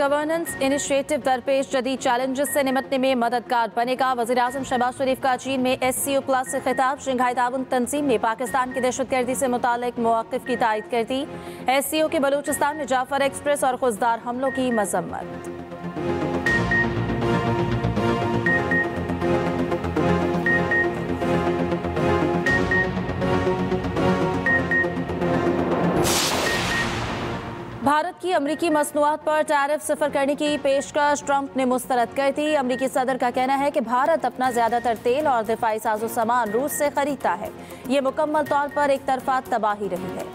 Governance initiative दरपेश जदीद challenges से निपटने में मददगार बनेगा। वज़ीर-ए-आज़म शहबाज शरीफ का चीन में SCO+ से खिताब। शंघाई ताउन तंजीम ने पाकिस्तान की दहशतगर्दी से मुतालिक मौक़िफ़ की तायद कर दी। SCO के बलूचिस्तान में जाफर एक्सप्रेस और खुजदार हमलों की मजम्मत। भारत की अमरीकी मसनूआत पर टैरिफ सिफर करने की पेशकश ट्रंप ने मुस्तरद कर दी। अमरीकी सदर का कहना है कि भारत अपना ज्यादातर तेल और दिफाई साजो सामान रूस से खरीदता है। ये मुकम्मल तौर पर एक तरफा तबाही रही है।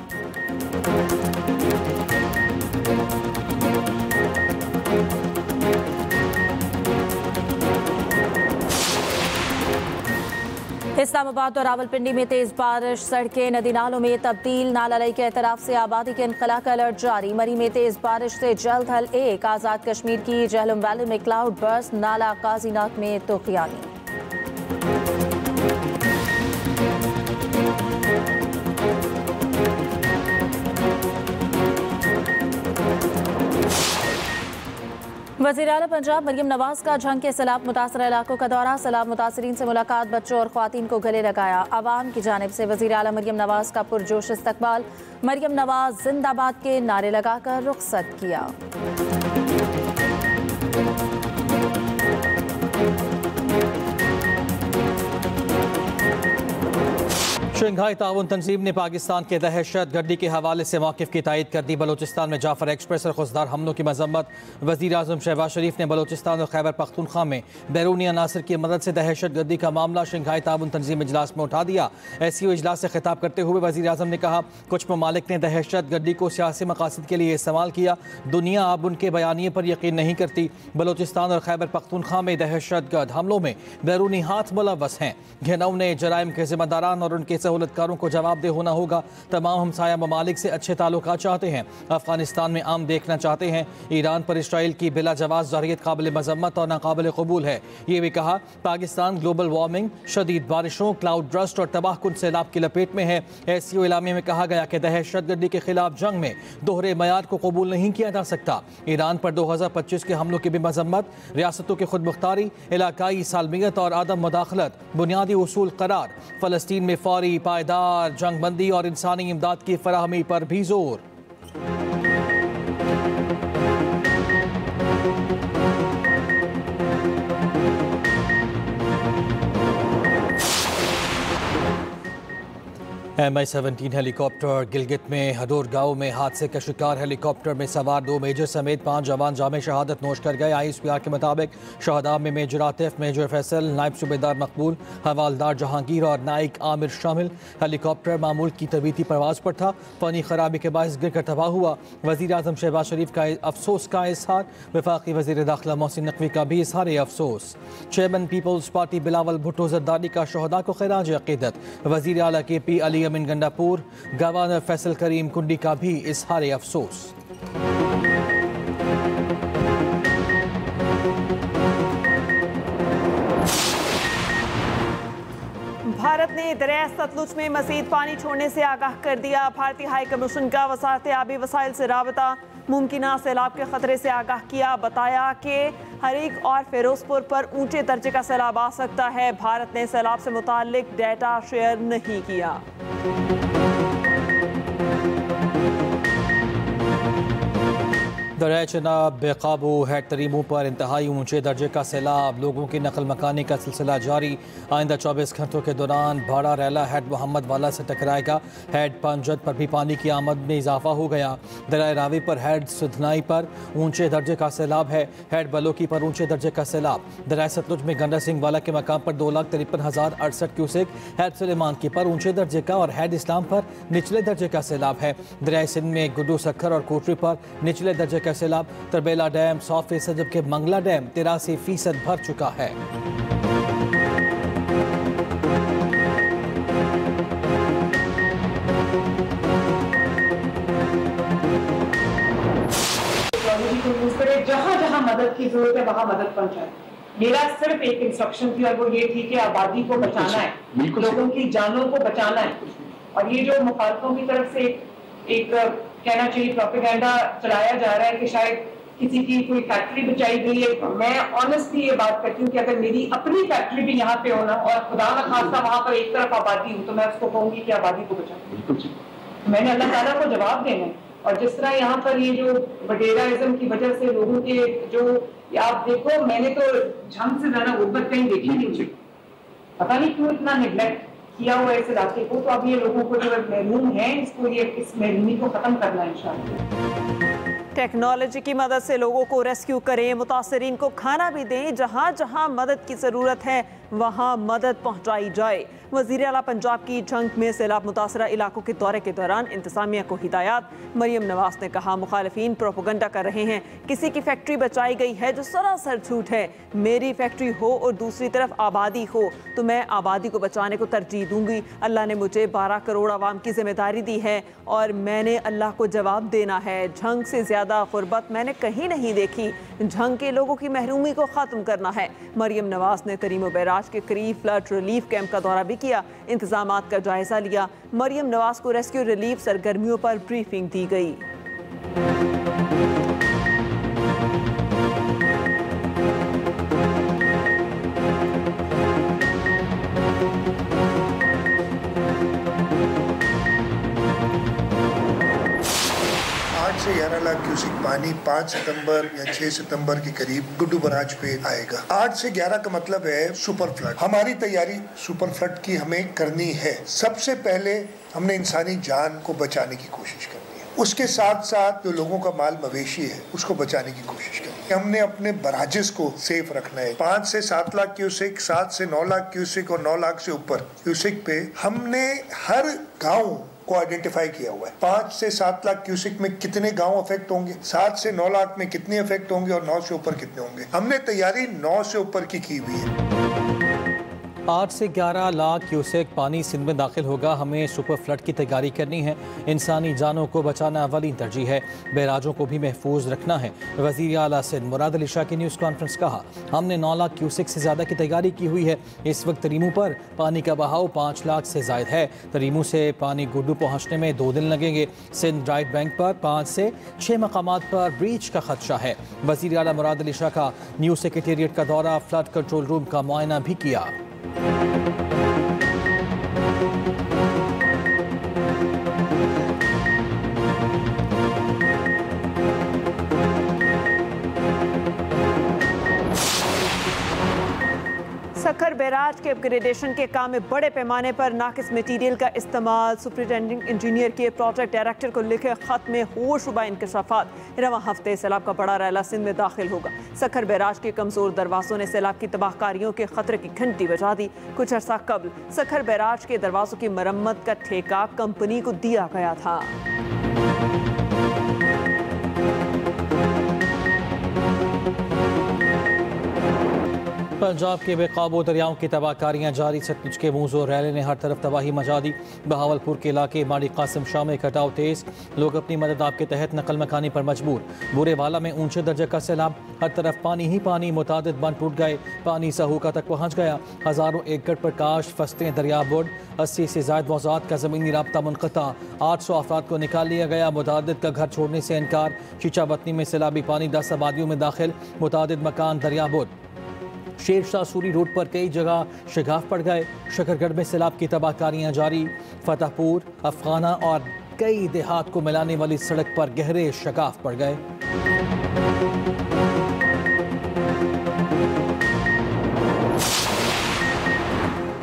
इस्लामाबाद और रावलपिंडी में तेज बारिश, सड़कें नदी नालों में तब्दील। नाला लई के एतराफ से आबादी के इनखला का अलर्ट जारी। मरी में तेज बारिश से जल्द हल एक। आज़ाद कश्मीर की जहलम वैली में क्लाउड बर्स्ट। नाला काजीनाक में तूफ़ानी। वज़ीर आला पंजाब मरियम नवाज का झंग के सैलाब मुतासर इलाकों का दौरा। सैलाब मुतासरीन से मुलाकात, बच्चों और ख्वातीन को गले लगाया। आवाम की जानिब से वज़ीर आला मरियम नवाज का पुरजोश इस्तकबाल। मरियम नवाज जिंदाबाद के नारे लगाकर रुखसत किया। शंघाई ताउन तंजीम ने पाकिस्तान के दहशत गर्दी के हवाले से मौक़िफ़ की तायद कर दी। बलूचिस्तान में जाफर एक्सप्रेस और खुजदार हमलों की मजम्मत। वज़ीर-ए-आज़म शहबाज शरीफ ने बलूचिस्तान और खैबर पख्तूनख्वा में बैरूनी अनासर की मदद से दहशत गर्दी का मामला शंघाई ताउन तंजीम इजलास में उठा दिया। SCO इजलास से खिताब करते हुए वज़ीर-ए-आज़म ने कहा, कुछ ममालिक ने दहशत गर्दी को सियासी मकासद के लिए इस्तेमाल किया। दुनिया अब उनके बयानिए पर यकीन नहीं करती। बलूचिस्तान और खैबर पख्तूनख्वा में दहशत गर्द हमलों में बैरूनी हाथ मुलव्वस हैं। घिनौने जराइम के जिम्मेदारान और उनके सहूलतकारों को जवाबदेह होना होगा। तमाम हमसाया ममालिक से अच्छे ताल्लुकात चाहते हैं। अफगानिस्तान में आम देखना चाहते हैं। ईरान पर इसराइल की बिला जवाब जारियत काबिल मजम्मत और नाकाबिल कबूल है। ये भी कहा, पाकिस्तान ग्लोबल वार्मिंग, शदीद बारिशों, क्लाउड बर्स्ट और तबाहकुन सैलाब की लपेट में है। SCO इलामे में कहा गया कि दहशतगर्दी के खिलाफ जंग में दोहरे मयार को कबूल नहीं किया जा सकता। ईरान पर 2025 के हमलों की भी मजम्मत। रियासतों की खुद मुख्तारी, इलाकाई सालमियत और आदम मुदाखलत बुनियादी उसूल करार। फ़लस्तीन में फौरी पायदार जंगबंदी और इंसानी इमदाद की फराहमी पर भी जोर। MI-17 हेलीकॉप्टर गिलगित में हडोर गांव में हादसे का शिकार। हेलीकॉप्टर में सवार 2 मेजर समेत 5 जवान जामे शहादत नोश कर गए। ISPR के मुताबिक शहदा में मेजर आतिफ, मेजर फैसल, नायब सूबेदार मकबूल, हवालदार जहांगीर और नाइक आमिर शामिल। हेलीकॉप्टर मामूल की तबीती परवाज पर था। पानी खराबी के बायस गिर कर तबाह हुआ। वज़ीर-ए-आज़म शहबाज शरीफ का अफसोस का इजहार। वफाकी वज़ीर दाखिला मोहसिन नकवी का भी इजहार अफसोस। चेयरमैन पीपल्स पार्टी बिलावल भुट्टो जरदारी का शहदा को खिराज अकीदत। वज़ीर आला KP अली अमीन गंडापुर, गवर्नर फैसल करीम कुंडी का भी इजहार अफसोस। भारत ने दरिया सतलुज में मज़ीद पानी छोड़ने से आगाह कर दिया। भारतीय हाई कमीशन का वजारत आबी वसाइल से राबता, मुमकिना सैलाब के खतरे से आगाह किया। बताया कि हरीक और फिरोजपुर पर ऊंचे दर्जे का सैलाब आ सकता है। भारत ने सैलाब से मुतालिक डेटा शेयर नहीं किया। दरिया चनाब बेकाबू हेड तरीमों पर इंतहाई ऊंचे दर्जे का सैलाब। लोगों की नकल मकानी का सिलसिला जारी। आइंदा 24 घंटों के दौरान भाड़ा रैला हेड मोहम्मद वाला से टकराएगा। हेड पंजद पर भी पानी की आमद में इजाफा हो गया। दरिया रावी पर हेड सुधनाई पर ऊंचे दर्जे का सैलाब है। हेड बलोकी पर ऊंचे दर्जे का सैलाब। दरिया सतलुज में गंडा सिंह वाला के मकाम पर 2,53,068 क्यूसेक। हेड सुलेमान की पर ऊंचे दर्जे का और हेड इस्लाम पर निचले दर्जे का सैलाब है। दरिया सिंध में गुड्डू सखर और कोटरी पर निचले दर्जे का सैलाब। तरबेला डैम 100%, जबकि मंगला डैम 83% भर चुका है। जहाँ जहाँ मदद की जरूरत है वहाँ मदद पहुँचाए। मेरा सिर्फ एक इंस्ट्रक्शन थी और वो ये थी कि आबादी को बचाना है, लोगों की जानों को बचाना है। और ये जो मुखालफों की तरफ से एक कहना चाहिए प्रोपेगेंडा चलाया जा रहा है कि शायद किसी की कोई फैक्ट्री बचाई गई है। मैं ऑनेस्टली ये बात करती हूँ कि अगर मेरी अपनी फैक्ट्री भी यहाँ पे होना और खुदा न खास्ता वहां पर एक तरफ आबादी हो तो मैं उसको कहूंगी कि आबादी को बचाओ। मैंने अल्लाह ताला को जवाब देना है। और जिस तरह यहाँ पर ये जो वडेराइज्म की वजह से लोगों के जो आप देखो, मैंने तो झंग से ज्यादा गुर्बत कहीं देखी नहीं, पता नहीं क्यों इतना निगलेक्ट किया हुआ है इस इलाके को। तो अब ये लोगों को जो महरूम है इसको ये इस महरूमी को खत्म करना है इंशाअल्लाह। टेक्नोलॉजी की मदद से लोगों को रेस्क्यू करें, मुतासरीन को खाना भी दें, जहां जहां मदद की ज़रूरत है वहां मदद पहुंचाई जाए। वज़ीर आला पंजाब की झंग में सैलाब मुतासरा इलाकों के दौरे के दौरान इंतज़ामिया को हिदायत। मरियम नवाज ने कहा, मुखालिफिन प्रोपोगंडा कर रहे हैं, किसी की फैक्ट्री बचाई गई है जो सरासर झूठ है। मेरी फैक्ट्री हो और दूसरी तरफ आबादी हो तो मैं आबादी को बचाने को तरजीह दूंगी। अल्लाह ने मुझे 12 करोड़ आवाम की जिम्मेदारी दी है और मैंने अल्लाह को जवाब देना है। झंग से ज़्यादा गुर्बत मैंने कहीं नहीं देखी। झंग के लोगों की महरूमी को ख़त्म करना है। मरियम नवाज ने तरीमो बैराज के करीब फ्लड रिलीफ कैंप का दौरा भी किया, इंतजामात का जायजा लिया। मरियम नवाज को रेस्क्यू रिलीफ सरगर्मियों पर ब्रीफिंग दी गई। 8 से 11 लाख क्यूसिक पानी 5 सितंबर या 6 सितंबर के करीब गुड्डू बराज पे आएगा। 8 से 11 का मतलब है सुपर फ्लड। हमारी तैयारी सुपर फ्लड की हमें करनी है। सबसे पहले हमने इंसानी जान को बचाने की कोशिश करनी है, उसके साथ साथ जो लोगों का माल मवेशी है उसको बचाने की कोशिश करनी है। हमने अपने बराजेस को सेफ रखना है। 5 से 7 लाख क्यूसिक, 7 से 9 लाख क्यूसिक और 9 लाख से ऊपर क्यूसिक पे हमने हर गाँव को आइडेंटिफाई किया हुआ है। 5 से 7 लाख क्यूसिक में कितने गांव अफेक्ट होंगे, 7 से 9 लाख में कितने अफेक्ट होंगे और 9 से ऊपर कितने होंगे। हमने तैयारी 9 से ऊपर की हुई है। 8 से 11 लाख क्यूसेक पानी सिंध में दाखिल होगा। हमें सुपर फ्लड की तैयारी करनी है। इंसानी जानों को बचाना अवली तरजीह है। बैराजों को भी महफूज रखना है। वज़ीर आला सिंध मुराद अली शाह की न्यूज़ कॉन्फ्रेंस कहा, हमने 9 लाख क्यूसेक से ज़्यादा की तैयारी की हुई है। इस वक्त तरीमू पर पानी का बहाव 5 लाख से ज़ायद है। तरीमू से पानी गुड्डू पहुँचने में 2 दिन लगेंगे। सिंध राइट बैंक पर 5 से 6 मकामात पर ब्रीच का खदशा है। वज़ीर आला मुराद अली शाह का न्यू सेक्रेटेरिएट का दौरा, फ्लड कंट्रोल रूम का मुआयना भी किया। सखर बैराज के अपग्रेडेशन के काम में बड़े पैमाने पर नाकिस मटीरियल का इस्तेमाल। सुपरिटेंडिंग इंजीनियर के प्रोजेक्ट डायरेक्टर को लिखे खत में होशरुबा इंकशाफात। रवां हफ्ते सैलाब का बड़ा रैला सिंध में दाखिल होगा। सखर बैराज के कमजोर दरवाजों ने सैलाब की तबाहकारियों के खतरे की घंटी बजा दी। कुछ अर्सा कबल सखर बैराज के दरवाजों की मरम्मत का ठेका कंपनी को दिया गया था। पंजाब के बेकाबू दरियाओं की तबाहकारियाँ जारी। सतलुज के मूजो रैले ने हर तरफ तबाही मचा दी। बहावलपुर के इलाके माड़ी कासिम शाह में कटाव तेज, लोग अपनी मदद आपके तहत नकल मकानी पर मजबूर। बुरेवाला में ऊंचे दर्जे का सैलाब, हर तरफ पानी ही पानी, मुतादिद बंद टूट गए, पानी सहूका तक पहुँच गया। हज़ारों एकड़ पर काश फसलें दरिया बुर्ड। 80 से ज़ायद मौज़ात का ज़मीनी राब्ता मुनक़ता। 800 अफराद को निकाल लिया गया। मुतादिद का घर छोड़ने से इनकार। शीचा बतनी में सैलाबी पानी 10 आबादियों में दाखिल, मुतादिद मकान दरिया बुर्ड। शेरशाह सूरी रोड पर कई जगह शगाफ पड़ गए। शकरगढ़ में सैलाब की तबाहकारियाँ जारी। फतेहपुर, अफगाना और कई देहात को मिलाने वाली सड़क पर गहरे शगाफ पड़ गए।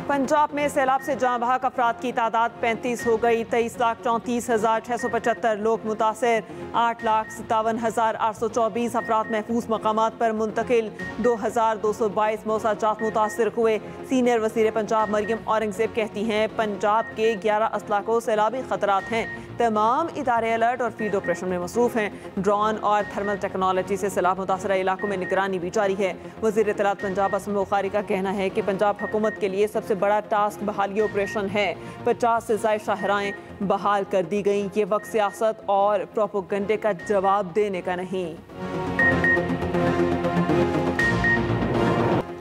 पंजाब में सैलाब से जाँ बहक अफराद की तादाद 35 हो गई। 23,34,675 लोग मुतासर। 8,57,824 अफराद महफूज मकामात पर मुंतकिल। 2,222 मौसाजात मुतासर हुए। सीनियर वज़ीर पंजाब मरियम औरंगज़ेब कहती हैं, पंजाब के 11 अजला को सैलाबी खतरात हैं। तमाम इदारे अलर्ट और फील्ड ऑपरेशन में मसरूफ़ हैं। ड्रोन और थर्मल टेक्नोलॉजी से सैलाब मुतासरा इलाकों में निगरानी भी जारी है। वज़ीर इत्तलात पंजाब असम बुखारी का कहना है कि पंजाब हुकूमत के लिए सबसे बड़ा टास्क बहाली ऑपरेशन है। 50 से ज़ायद शाहराएँ बहाल कर दी गई। ये वक्त सियासत और प्रोपोगंडे का जवाब देने का नहीं।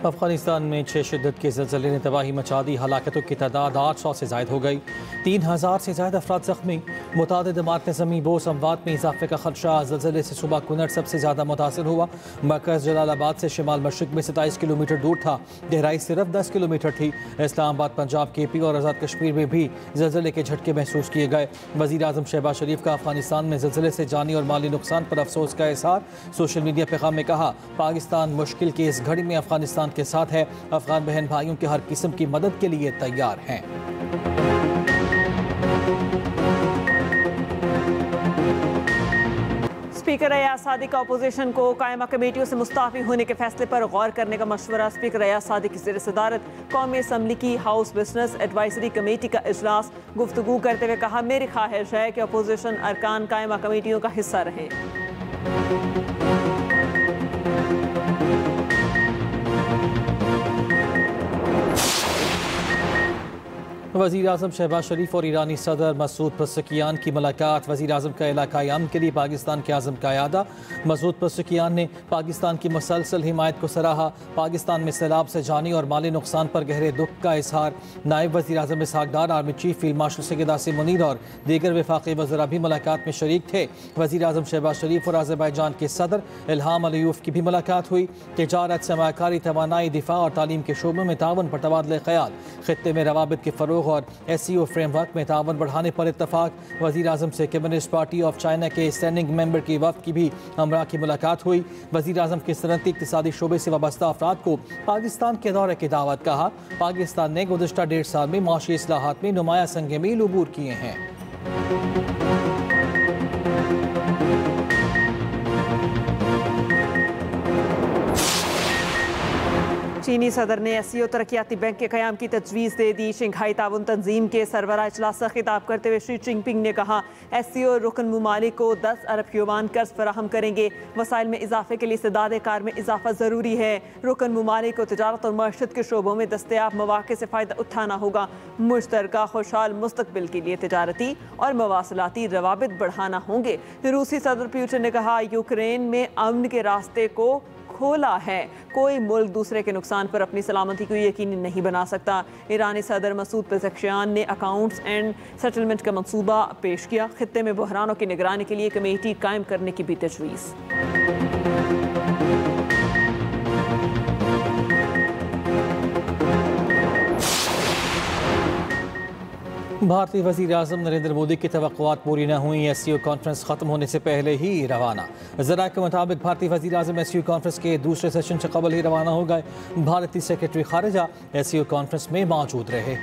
अफगानिस्तान में 6 शिद्दत के ज़लज़ले ने तबाही मचा दी। हलाकतों की तादाद 800 से ज़ायद हो गई। 3000 से ज़्यादा अफराद ज़ख्मी। मुतादिद इमारतें ज़मीन बोस अमवात में इजाफे का खदशा। ज़लज़ले से सुबह कुनर सबसे ज़्यादा मुतासर हुआ। मरकज़ जलालाबाद से शिमाल मशरिक में 27 किलोमीटर दूर था। गहराई सिर्फ 10 किलोमीटर थी। इस्लामाबाद, पंजाब, KP और आज़ाद कश्मीर में भी ज़लज़ले के झटके महसूस किए गए। वज़ीर आज़म शहबाज शरीफ का अफगानिस्तान में ज़लज़ले से जानी और माली नुकसान पर अफसोस का इज़हार। सोशल मीडिया पैगाम में कहा, पाकिस्तान मुश्किल की इस घड़ी में अफगानिस्तान के साथ है। अफगान बहन भाइयों की हर किस्म की मदद के लिए तैयार हैं। स्पीकर अयाज सादिक का अपोजिशन को कायमा कमेटियों से मुस्ताफी होने के फैसले पर गौर करने का मशवरा। स्पीकर अयाज सादिक की ज़ेर सदारत कौमी असम्बली की हाउस बिजनेस एडवाइजरी कमेटी का इजलास। गुफ्तगू करते हुए कहा, मेरी ख्वाहिश है कि अपोजिशन अरकान कायमा कमेटियों का हिस्सा रहें। वज़ीर आज़म शहबाज शरीफ और ईरानी सदर मसूद पज़ेश्कियान की मुलाकात। वज़ीर आज़म का इलाकाई अमन के लिए पाकिस्तान के आज़म का यादा। मसूद पज़ेश्कियान ने पाकिस्तान की मुसलसल हिमायत को सराहा। पाकिस्तान में सैलाब से जानी और माली नुकसान पर गहरे दुख का इजहार। नायब वज़ीर आज़म Ishaq Dar, army chief field marshal Syed Asim Munir और दीगर वफाकी वज़रा भी मुलाकात में शरीक थे। वज़ीर आज़म शहबाज शरीफ और अज़रबैजान के सदर इल्हाम अलीयूफ की भी मुलाकात हुई। तिजारत, सरमायाकारी, तवानाई, दिफा और तालीम के शोबों में तावन पर तबादले ख्याल। खित्ते में रवाबित के फ़रोग़ और SCO फ्रेमवर्क में तावन बढ़ाने पर इत्तफाक। वज़ीर आज़म से कम्युनिस्ट पार्टी ऑफ चाइना के स्टैंडिंग मेंबर की वफ़द की भी हमरा की मुलाकात हुई। वज़ीर आज़म के सनती इक़्तिसादी शोबे से वाबस्ता अफराद को पाकिस्तान के दौरे की दावत। कहा, पाकिस्तान ने गुज़िश्ता 1.5 साल में माशी इस्लाहात में नुमाया संग मील उबूर किए हैं। चीनी सदर ने SCO तरक्याती बैंक के क़याम की तजवीज़ दे दी। शंघाई ताउन तंजीम के सरबराह इजलास से खिताब करते हुए शी जिनपिंग ने कहा, SCO रुकन ममालिक को 10 अरब युआन कर्ज फराहम करेंगे। वसाइल में इजाफे के लिए इस्तेदाद कार में इजाफा ज़रूरी है। रुकन ममालिक को तिजारत और मईशत के शोबों में दस्तयाब मौक़े से फ़ायदा उठाना होगा। मुश्तरका खुशहाल मुस्तकबिल के लिए तिजारती और मवासलाती रवाबित बढ़ाना होंगे। रूसी सदर पुतिन ने कहा, यूक्रेन में अमन के रास्ते को खोला है। कोई मुल्क दूसरे के नुकसान पर अपनी सलामती को यकीनी नहीं बना सकता। ईरानी सदर मसूद पज़ेश्कियान ने अकाउंट्स एंड सेटलमेंट का मंसूबा पेश किया। खित्ते में बहरानों की निगरानी के लिए कमेटी कायम करने की भी तजवीज़। भारतीय वज़ीर आज़म नरेंद्र मोदी की तवक्कुआत पूरी न हुई। SCO कॉन्फ्रेंस ख़त्म होने से पहले ही रवाना। ज़राए के मुताबिक भारतीय वज़ीर आज़म SCO कॉन्फ्रेंस के दूसरे सेशन से कबल ही रवाना हो गए। भारतीय सेक्रेटरी खारिजा SCO कॉन्फ्रेंस में मौजूद रहे।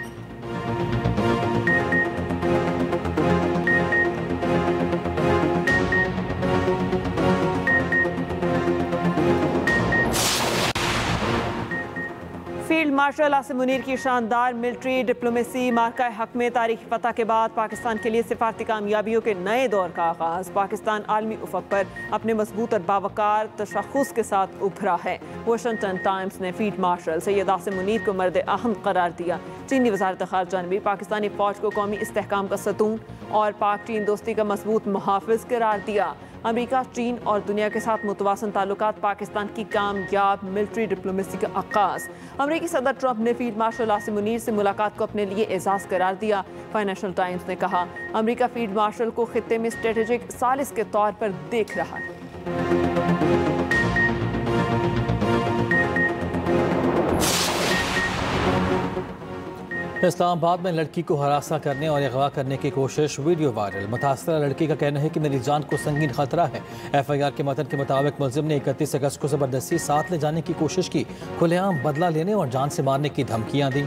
फील्ड मार्शल आसिम मुनीर की शानदार मिलिट्री डिप्लोमेसी मार्का हक में तारीखी फतह के बाद पाकिस्तान के लिए सिफारती कामयाबियों के नए दौर का आगाज़। पाकिस्तान आलमी उफ़क़ पर अपने मजबूत और बावकार तशख़्ख़ुस के साथ उभरा है। वाशिंगटन टाइम्स ने फील्ड मार्शल सैयद आसिम मुनीर को मर्द अहम करार दिया। चीनी वज़ारत ख़ारिजा ने भी पाकिस्तानी फ़ौज को कौमी इस्तेहकाम का सतून और पाक चीन दोस्ती का मजबूत मुहाफ़िज़ करार दिया। अमेरिका, चीन और दुनिया के साथ मुतवाज़िन ताल्लुकात, पाकिस्तान की कामयाब मिलिट्री डिप्लोमेसी का आगाज़। अमेरिकी सदर ट्रंप ने फील्ड मार्शल आसिम मुनीर से मुलाकात को अपने लिए एजाज़ करार दिया। फाइनेंशियल टाइम्स ने कहा, अमेरिका फील्ड मार्शल को खित्ते में स्ट्रेटेजिक सालिस के तौर पर देख रहा है। इस्लामाबाद में लड़की को हरासा करने और अगवा करने की कोशिश, वीडियो वायरल। मुतासरा लड़की का कहना है कि मेरी जान को संगीन खतरा है। FIR के मतन के मुताबिक मुलजिम ने 31 अगस्त को ज़बरदस्ती साथ ले जाने की कोशिश की। खुलेआम बदला लेने और जान से मारने की धमकियाँ दी।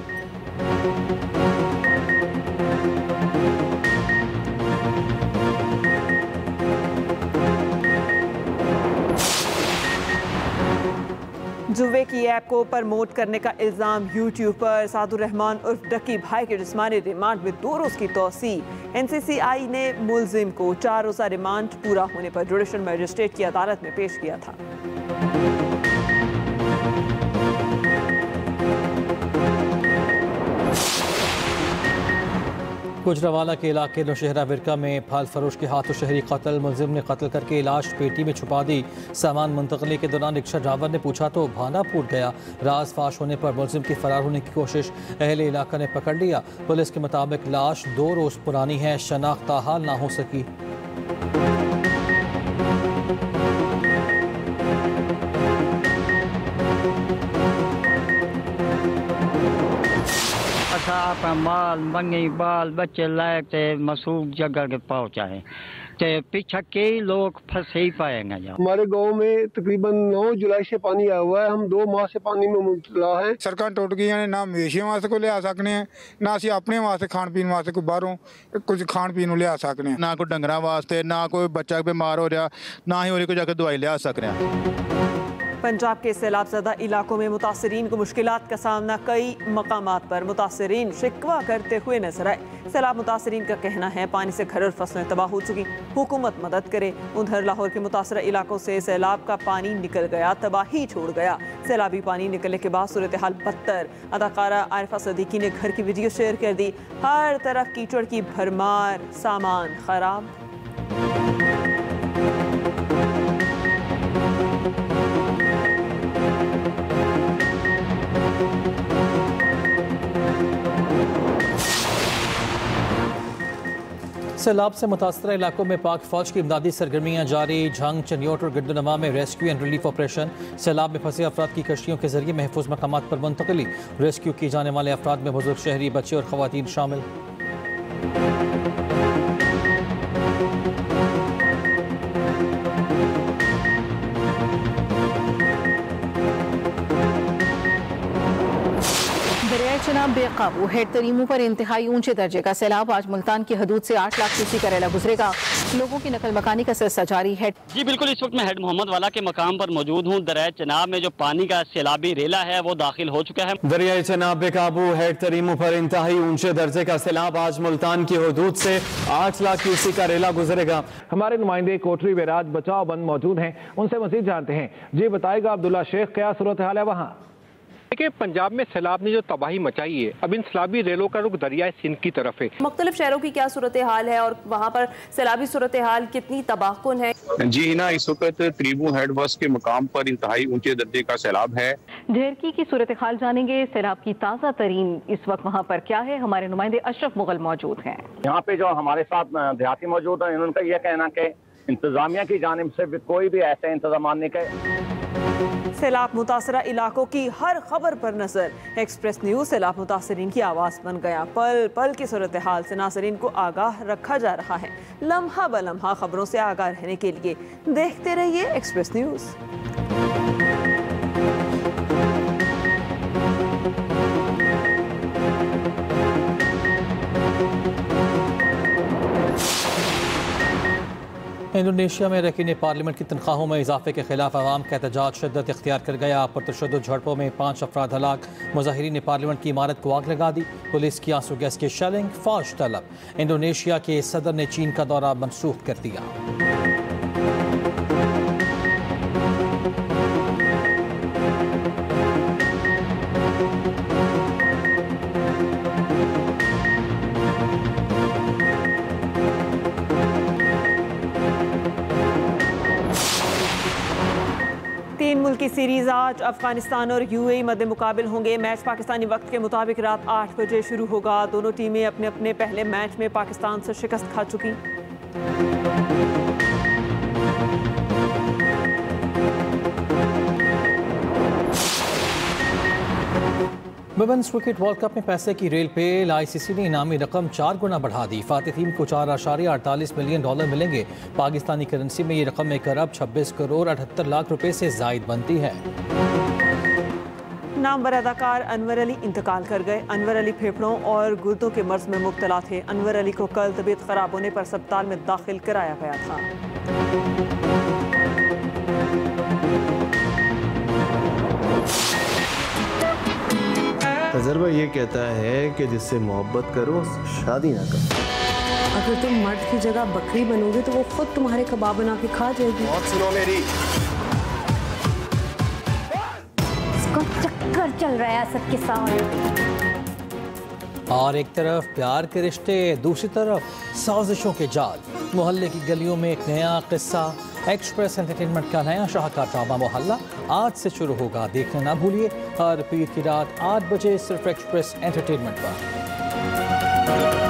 जुवे की ऐप को प्रमोट करने का इल्ज़ाम यूट्यूब पर। सादुर रहमान उर्फ डक्की भाई के जिस्मानी रिमांड में 2 रोज़ की तोसी। NCCI ने मुलजिम को 4 रोज़ा रिमांड पूरा होने पर जुडिशल मजिस्ट्रेट की अदालत में पेश किया था। गुजरावाला के इलाके नौशहरा विरका में फल फरोश के हाथों शहरी कत्ल। मुलजिम ने कत्ल करके लाश पेटी में छुपा दी। सामान मुंतकली के दौरान रिक्शा ड्राइवर ने पूछा तो भाना फूट गया। राज फाश होने पर मुलजिम की फरार होने की कोशिश अहले इलाका ने पकड़ लिया। पुलिस के मुताबिक लाश 2 रोज़ पुरानी है, शनाख्त ताहाल ना हो सकी। आप माल मंगी बाल बच्चे लायक थे मसूब जगह के पहुँचाए ते पीछे कई लोग फंसे ही पाएंगे। हमारे गांव में तकरीबन 9 जुलाई से पानी आया हुआ है। हम 2 माह से पानी में मुबतला है। सड़क टुट गई ने, ना मवेशियों वास्ते को लिया सकने हैं, ना असी अपने वास्ते खान पीन वास्ते कोई बाहरों कुछ खान पीन लिया सकने हैं, ना कोई डंगरां वास्ते, ना कोई बच्चा बीमार हो रहा, ना ही हो कोई जाकर दवाई लिया सकने हैं। पंजाब के सैलाब ज़दा इलाकों में मुतासरीन को मुश्किलात का सामना कई मकामात पर मुतासरीन शिकवा करते हुए नजर आए। सैलाब मुतासरीन का कहना है पानी से घर और फसलें तबाह हो चुकी, हुकूमत मदद करे। उधर लाहौर के मुतासरा इलाकों से सैलाब का पानी निकल गया, तबाही छोड़ गया। सैलाबी पानी निकलने के बाद सूरत हाल बदतर। अदाकारा आरिफा सदीकी ने घर की वीडियो शेयर कर दी। हर तरफ कीचड़ की भरमार, सामान खराब। सैलाब से मुतासरा इलाकों में पाक फौज की इमदादी सरगर्मियाँ जारी। झंग, चनियोट और गिरदुनमा में रेस्क्यू एंड रिलीफ ऑपरेशन। सैलाब में फंसे अफराद की कश्तियों के जरिए महफूज मकामात पर मुंतकली। रेस्क्यू किए जाने वाले अफराद में बुजुर्ग, शहरी, बच्चे और खवातीन शामिल। चनाब बेकाबू, हेड तरीमों पर इंतहाई ऊंचे दर्जे का सैलाब। आज मुल्तान की हदूद से 8 लाख क्यूसेक का रेला गुजरेगा। लोगों की नकल मकानी का सिलसिला जारी है। जी बिल्कुल, इस वक्त मैं हेड मोहम्मद वाला के मकाम पर मौजूद हूँ। दरिया चनाब में जो पानी का सैलाबी रेला है वो दाखिल हो चुका है। दरिया चनाब बेकाबू, हेड तरीमों पर इंतहाई ऊंचे दर्जे का सैलाब। आज मुल्तान की हदूद से 8 लाख क्यूसेक का रेला गुजरेगा। हमारे नुमाइंदे कोटरी वेराज बचाव बंद मौजूद हैं, उनसे मजीद जानते हैं। जी बताएगा अब्दुल्ला शेख, क्या सूरत हाल है वहाँ? देखिए, पंजाब में सैलाब ने जो तबाही मचाई है, अब इन सैलाबी रेलों का रुख दरियाए सिंध की तरफ है। मुख्तलिफ शहरों की क्या सूरत हाल है और वहाँ पर सैलाबी सूरत हाल कितनी तबाहकुन है? जी ना, इस वक्त त्रिबू हेड बस के मकाम पर इंतहाई ऊंचे दर्जे का सैलाब है। ढेरकी की सूरत हाल जानेंगे। सैलाब की ताज़ा तरीन इस वक्त वहाँ पर क्या है? हमारे नुमाइंदे अशरफ मुगल मौजूद हैं। यहाँ पे जो हमारे साथ देहाती मौजूद है, उनका यह कहना कि इंतजामिया की जानिब से कोई भी ऐसे इंतजाम नहीं किए। सैलाब मुतासरा इलाकों की हर खबर पर नजर। एक्सप्रेस न्यूज सैलाब मुतासरीन की आवाज़ बन गया। पल पल की सूरत हाल से नासरीन को आगाह रखा जा रहा है। लम्हा ब लम्हा खबरों से आगाह रहने के लिए देखते रहिए एक्सप्रेस न्यूज। इंडोनेशिया में रकीन पार्लियामेंट की तनख्वाहों में इजाफे के खिलाफ अवाम का एहतजाज शिद्दत इख्तियार कर गया। पुरतशद्दुद झड़पों में 5 अफराद हलाक। मुजाहिरीन ने पार्लियामेंट की इमारत को आग लगा दी। पुलिस की आंसू गैस की शेलिंग, फौज तलब। इंडोनेशिया के सदर ने चीन का दौरा मनसूख कर दिया। की सीरीज आज अफगानिस्तान और यूएई मध्य मुकाबिल होंगे। मैच पाकिस्तानी वक्त के मुताबिक रात 8 बजे शुरू होगा। दोनों टीमें अपने अपने पहले मैच में पाकिस्तान से शिकस्त खा चुकी। वुमेन्स क्रिकेट वर्ल्ड कप में पैसे की रेल पे आईसीसी ने इनामी रकम 4 गुना बढ़ा दी। फातिहीन को $4.48 मिलियन मिलेंगे। पाकिस्तानी करेंसी में ये रकम 1 अरब 26 करोड़ 78 लाख रुपए से जायद बनती है। नामवर अदाकार अनवर अली इंतकाल कर गए। अनवर अली फेफड़ों और गुर्दों के मर्ज में मुब्तला थे। अनवर अली को कल तबीयत खराब होने पर अस्पताल में दाखिल कराया गया था। तजर्बा ये कहता है कि जिससे मोहब्बत करो शादी ना करो। अगर तुम मर्द की जगह बकरी बनोगे तो वो खुद तुम्हारे कबाब बना के खा जाएगी। बहुत सुनो मेरी। इसको चक्कर चल रहा है असद के साथ। और एक तरफ प्यार के रिश्ते, दूसरी तरफ साजिशों के जाल। मोहल्ले की गलियों में एक नया किस्सा। एक्सप्रेस एंटरटेनमेंट का नया शाहकार ड्रामा मोहल्ला आज से शुरू होगा। देखना ना भूलिए हर पीर की रात 8 बजे सिर्फ एक्सप्रेस एंटरटेनमेंट पर।